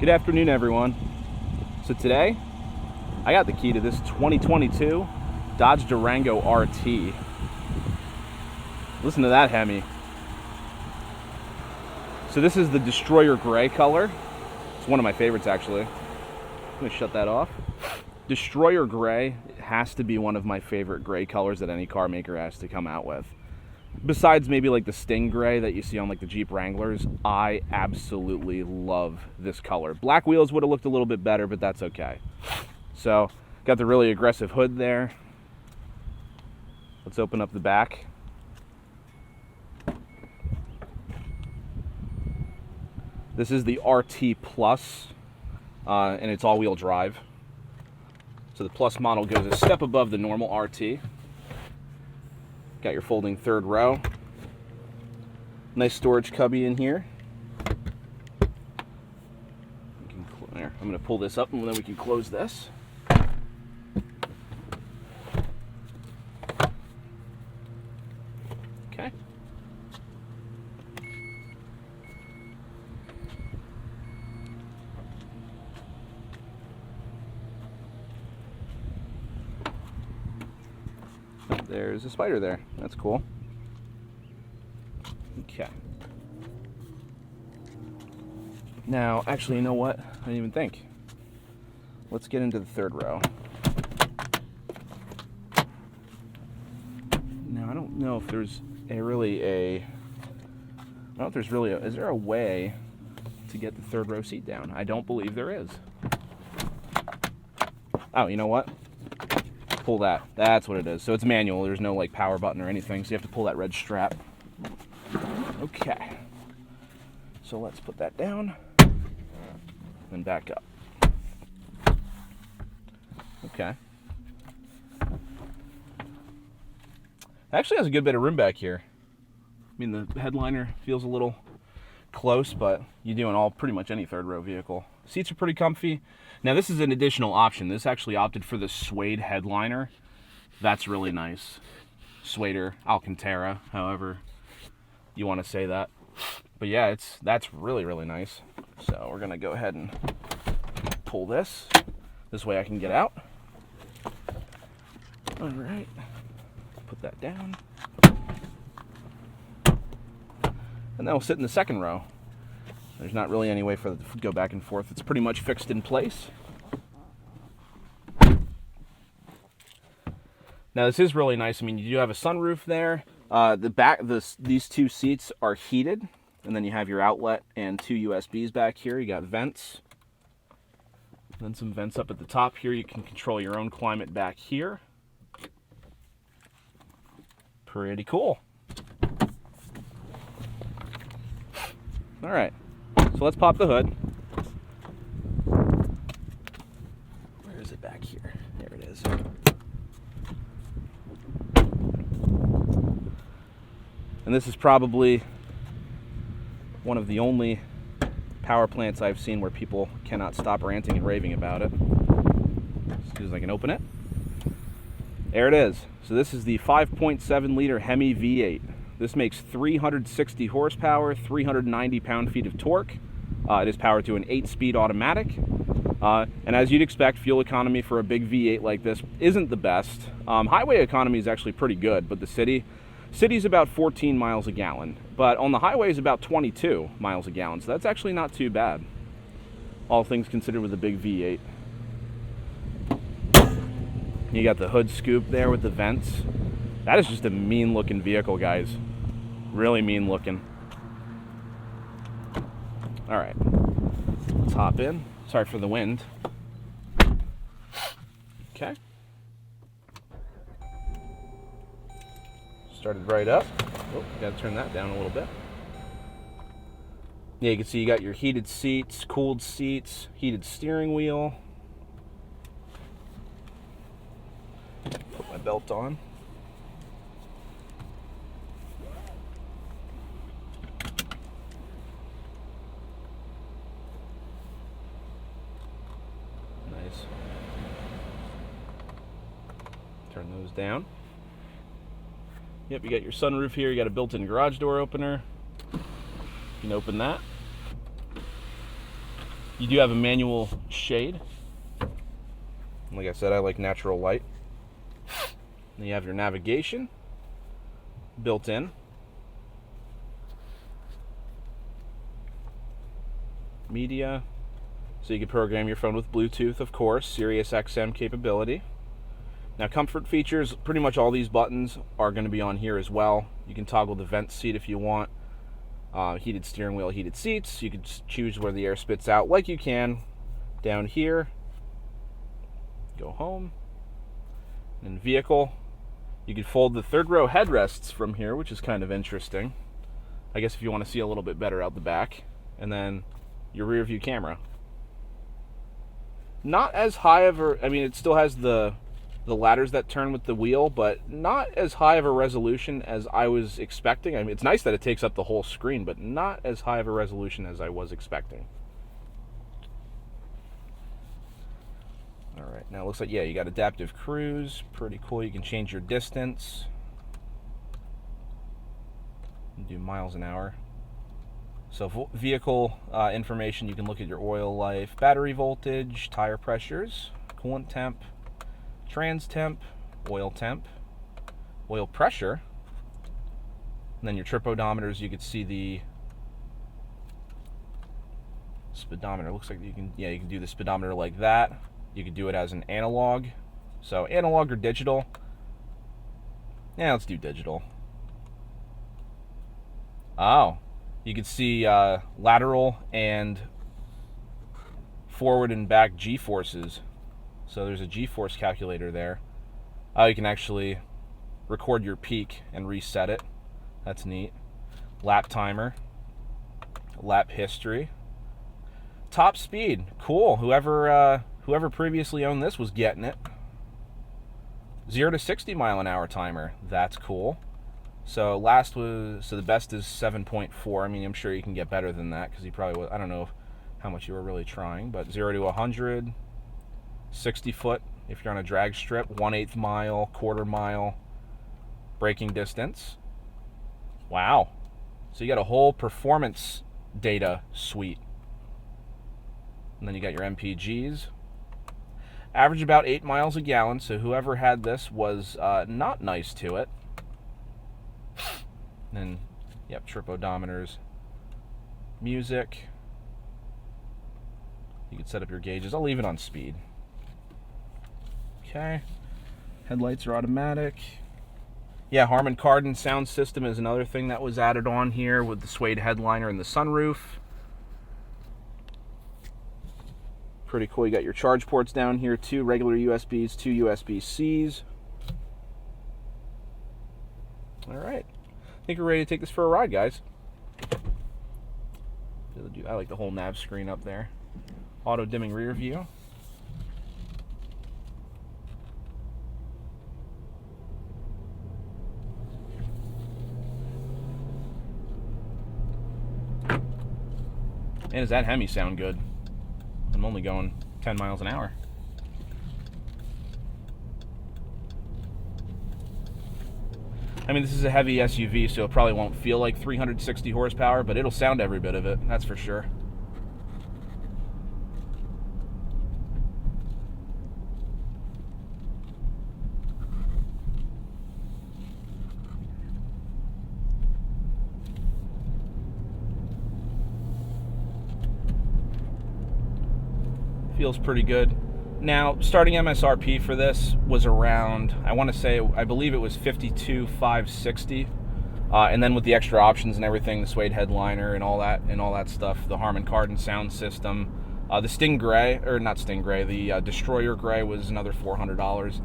Good afternoon, everyone. So today, I got the key to this 2022 Dodge Durango RT. Listen to that Hemi. So this is the Destroyer Gray color. It's one of my favorites, actually. I'm gonna shut that off. Destroyer Gray has to be one of my favorite gray colors that any car maker has to come out with. Besides maybe like the Sting Gray that you see on like the Jeep Wranglers, I absolutely love this color. Black wheels would have looked a little bit better, but that's okay. So, got the really aggressive hood there. Let's open up the back. This is the RT Plus, and it's all-wheel drive. So the Plus model goes a step above the normal RT. Got your folding third row. Nice storage cubby in here. I'm going to pull this up and then we can close this. Okay. There's a spider there. That's cool. Okay. Now, actually, you know what? I didn't even think. Let's get into the third row. Now, I don't know if there's is there a way to get the third row seat down? I don't believe there is. Oh, you know what? Pull that. That's what it is. So it's manual. There's no like power button or anything. So you have to pull that red strap. Okay. So let's put that down. Then back up. Okay. It actually has a good bit of room back here. I mean, the headliner feels a little close, but you do in pretty much any third row vehicle. Seats are pretty comfy. Now this is an additional option. This actually opted for the suede headliner. That's really nice. Suede or Alcantara, however you want to say that. But yeah, that's really, really nice. So we're gonna go ahead and pull this. This way I can get out. All right, put that down. And then we'll sit in the second row. There's not really any way for it to go back and forth. It's pretty much fixed in place. Now this is really nice. I mean, you do have a sunroof there. These two seats are heated, and then you have your outlet and two USBs back here. You got vents. Then some vents up at the top here. You can control your own climate back here. Pretty cool. All right. So let's pop the hood. Where is it back here? There it is. And this is probably one of the only power plants I've seen where people cannot stop ranting and raving about it. As soon as I can open it. There it is. So this is the 5.7 liter Hemi V8. This makes 360 horsepower, 390 pound-feet of torque. It is powered to an 8-speed automatic. And as you'd expect, fuel economy for a big V8 like this isn't the best. Highway economy is actually pretty good, but the city's about 14 miles a gallon. But on the highway is about 22 miles a gallon, so that's actually not too bad. All things considered with a big V8. You got the hood scoop there with the vents. That is just a mean-looking vehicle, guys. Really mean-looking. All right, let's hop in. Sorry for the wind. Okay. Started right up. Oh, gotta turn that down a little bit. Yeah, you can see you got your heated seats, cooled seats, heated steering wheel. Put my belt on. Nice. Turn those down. Yep, you got your sunroof here. You got a built-in garage door opener. You can open that. You do have a manual shade. Like I said, I like natural light. Then you have your navigation built in. Media. So you can program your phone with Bluetooth, of course, Sirius XM capability. Now, comfort features, pretty much all these buttons are going to be on here as well. You can toggle the vent seat if you want. Heated steering wheel, heated seats. You can choose where the air spits out like you can down here. Go home. And vehicle. You can fold the third row headrests from here, which is kind of interesting. I guess if you want to see a little bit better out the back. And then your rear view camera. Not as high of a, I mean, it still has the ladders that turn with the wheel, but not as high of a resolution as I was expecting. I mean, it's nice that it takes up the whole screen, but not as high of a resolution as I was expecting. All right, now it looks like, yeah, you got adaptive cruise. Pretty cool. You can change your distance. Do miles an hour. So vehicle information, you can look at your oil life, battery voltage, tire pressures, coolant temp, trans temp, oil pressure, and then your trip odometers. You could see the speedometer. Looks like you can do the speedometer like that. You could do it as an analog. So analog or digital. Yeah, let's do digital. Oh, you can see lateral and forward and back G-forces. So there's a G-force calculator there. You can actually record your peak and reset it. That's neat. Lap timer. Lap history. Top speed. Cool. Whoever previously owned this was getting it. 0 to 60 mile an hour timer. That's cool. So the best is 7.4. I mean, I'm sure you can get better than that because you probably was, I don't know how much you were really trying, but 0 to 100, 60 foot if you're on a drag strip, 1/8 mile, quarter mile, braking distance. Wow. So you got a whole performance data suite. And then you got your MPGs. Average about 8 miles a gallon, so whoever had this was not nice to it. And yep, trip odometers, music. You can set up your gauges. I'll leave it on speed. Okay. Headlights are automatic. Yeah, Harman Kardon sound system is another thing that was added on here with the suede headliner and the sunroof. Pretty cool. You got your charge ports down here, 2 regular USBs, 2 USB-Cs. All right. I think we're ready to take this for a ride, guys. I like the whole nav screen up there. Auto dimming rear view. And does that Hemi sound good? I'm only going 10 miles an hour. I mean, this is a heavy SUV, so it probably won't feel like 360 horsepower, but it'll sound every bit of it, that's for sure. Feels pretty good. Now, starting MSRP for this was around, I believe it was $52,560, and then with the extra options and everything, the suede headliner and all that stuff, the Harman Kardon sound system, the the Destroyer Gray was another $400.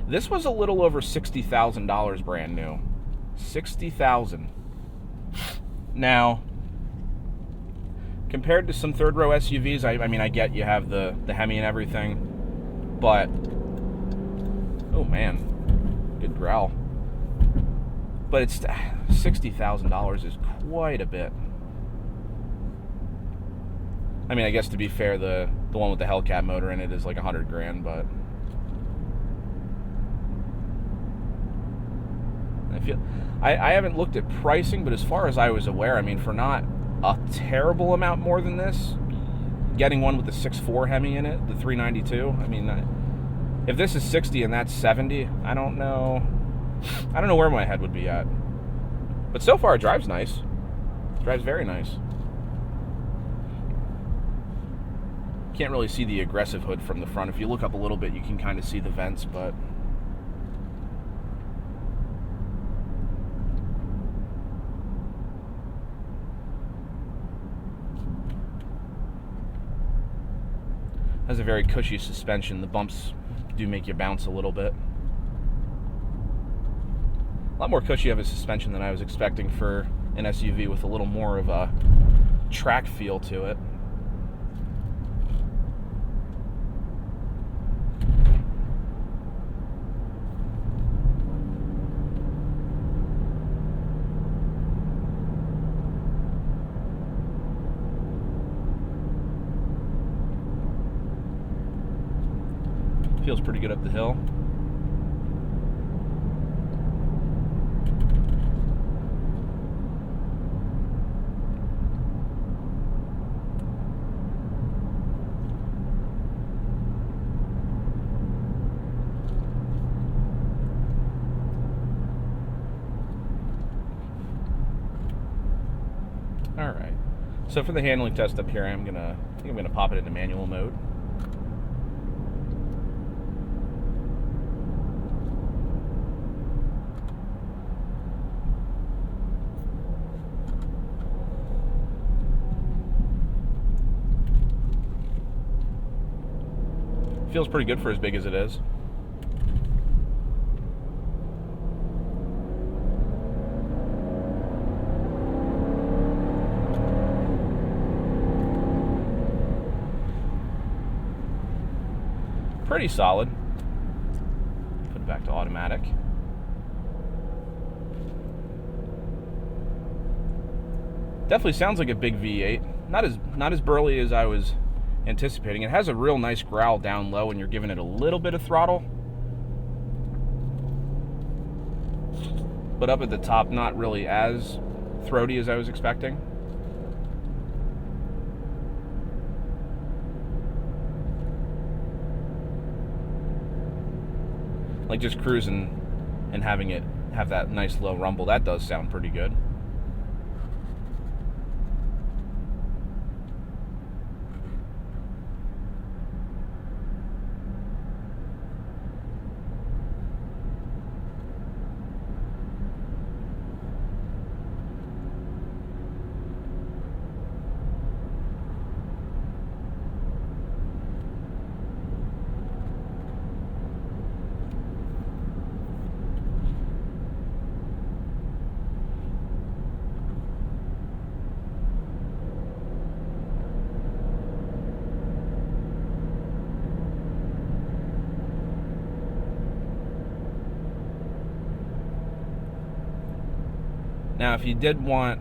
This was a little over $60,000 brand new. $60,000. Now, compared to some third row SUVs, I mean, I get you have the Hemi and everything. But, oh man, good growl. But it's $60,000 is quite a bit. I mean, I guess to be fair, the one with the Hellcat motor in it is like $100,000, but I haven't looked at pricing, but as far as I was aware, I mean, for not a terrible amount more than this, getting one with the 6.4 Hemi in it, the 392. I mean, if this is 60 and that's 70, I don't know where my head would be at. But so far, it drives nice. It drives very nice. Can't really see the aggressive hood from the front. If you look up a little bit, you can kind of see the vents, but has a very cushy suspension. The bumps do make you bounce a little bit. A lot more cushy of a suspension than I was expecting for an SUV with a little more of a track feel to it. Feels pretty good up the hill. All right. So for the handling test up here, I think I'm gonna pop it into manual mode. Feels pretty good for as big as it is. Pretty solid. Put it back to automatic. Definitely sounds like a big V8. Not as burly as I was anticipating. It has a real nice growl down low when you're giving it a little bit of throttle, but up at the top, not really as throaty as I was expecting. Like just cruising and having it have that nice low rumble, that does sound pretty good. Now, if you did want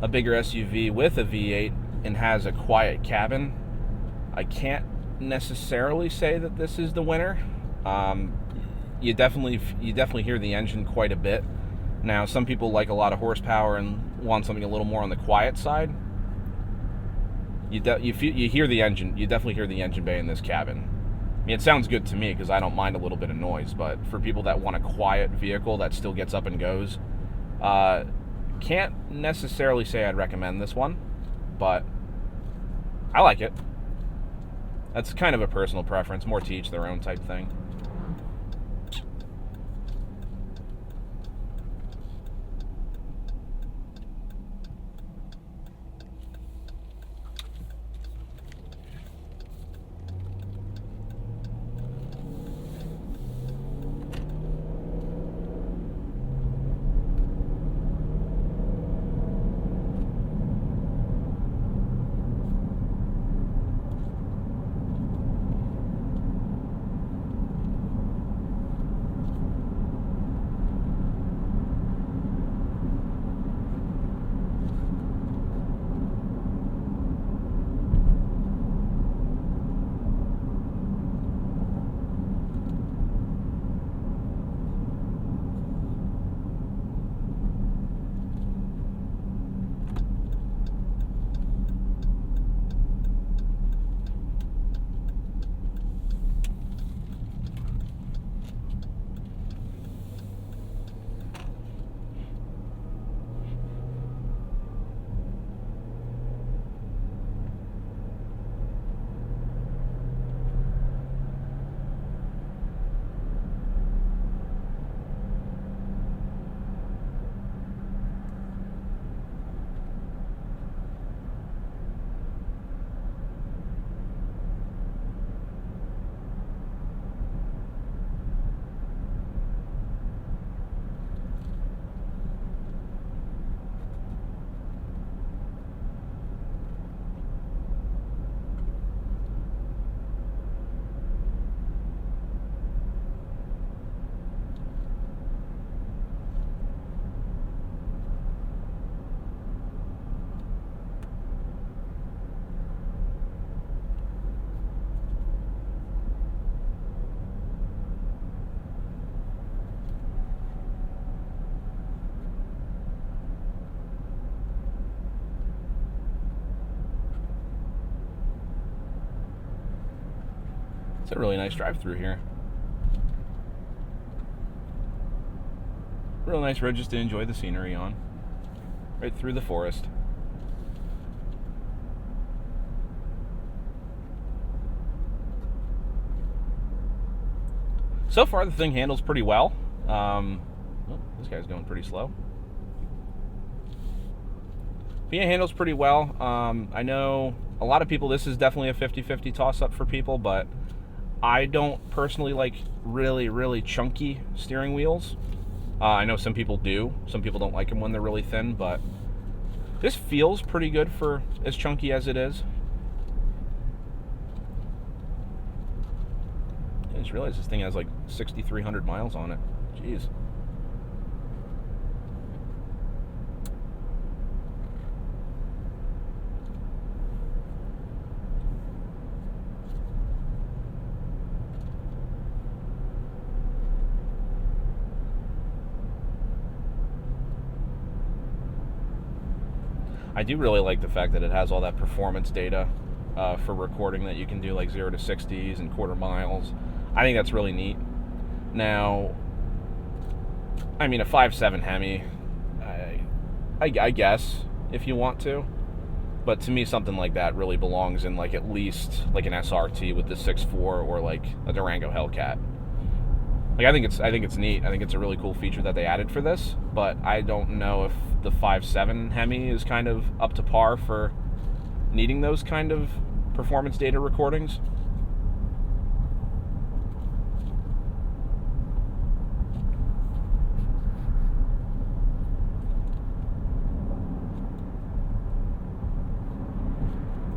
a bigger SUV with a V8 and has a quiet cabin, I can't necessarily say that this is the winner. You definitely hear the engine quite a bit. Now, some people like a lot of horsepower and want something a little more on the quiet side. You hear the engine. You definitely hear the engine bay in this cabin. I mean, it sounds good to me because I don't mind a little bit of noise. But for people that want a quiet vehicle that still gets up and goes, can't necessarily say I'd recommend this one, but I like it. That's kind of a personal preference, more to each their own type thing. It's a really nice drive through here. Real nice road just to enjoy the scenery on. Right through the forest. So far the thing handles pretty well. Oh, this guy's going pretty slow. But yeah, it handles pretty well. I know a lot of people, this is definitely a 50-50 toss-up for people, but I don't personally like really, really chunky steering wheels. I know some people do. Some people don't like them when they're really thin, but this feels pretty good for as chunky as it is. I just realized this thing has like 6,300 miles on it. Jeez. I do really like the fact that it has all that performance data for recording that you can do, like 0 to 60s and quarter miles. I think that's really neat. Now, I mean, a 5.7 Hemi, I guess, if you want to. But to me, something like that really belongs in like at least like an SRT with the 6.4 or like a Durango Hellcat. Like I think it's neat. I think it's a really cool feature that they added for this, but I don't know if the 5.7 Hemi is kind of up to par for needing those kind of performance data recordings.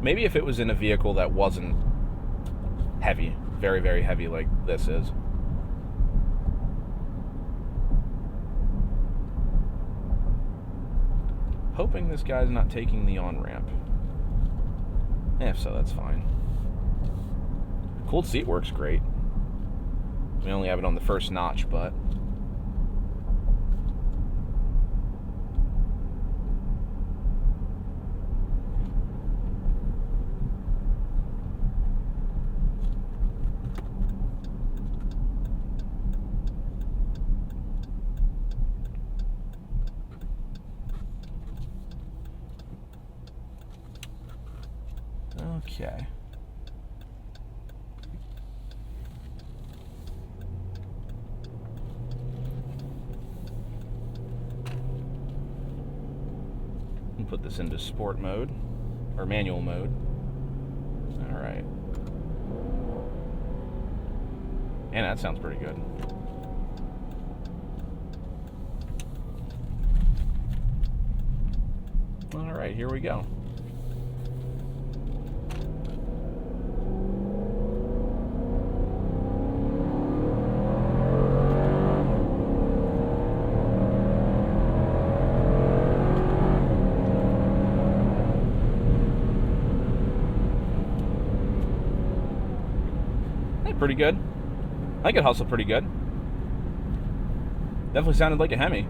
Maybe if it was in a vehicle that wasn't heavy, very, very heavy like this is. Hoping this guy's not taking the on-ramp. If so, that's fine. Cooled seat works great. We only have it on the first notch, but okay. And put this into sport mode or manual mode. All right. And that sounds pretty good. All right, here we go. Pretty good. I think it hustled pretty good. Definitely sounded like a Hemi.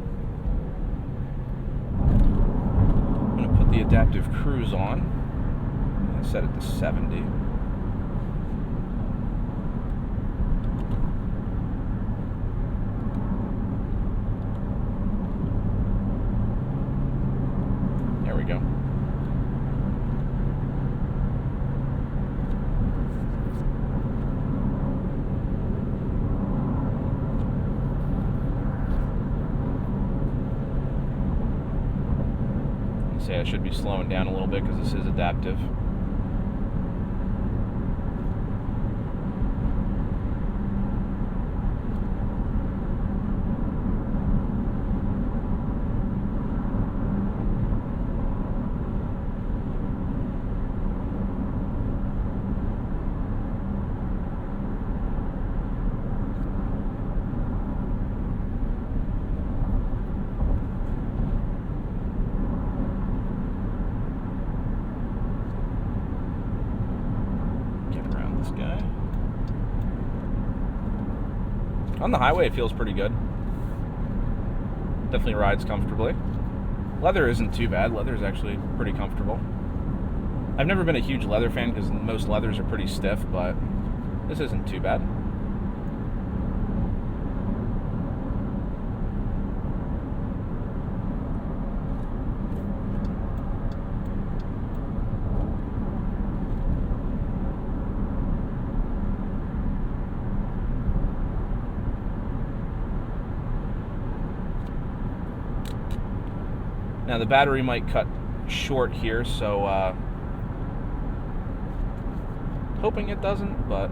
I'm going to put the adaptive cruise on and set it to 70. There we go. I should be slowing down a little bit because this is adaptive. On the highway, it feels pretty good. Definitely rides comfortably. Leather isn't too bad. Leather is actually pretty comfortable. I've never been a huge leather fan because most leathers are pretty stiff, but This isn't too bad. Now the battery might cut short here, so hoping it doesn't, but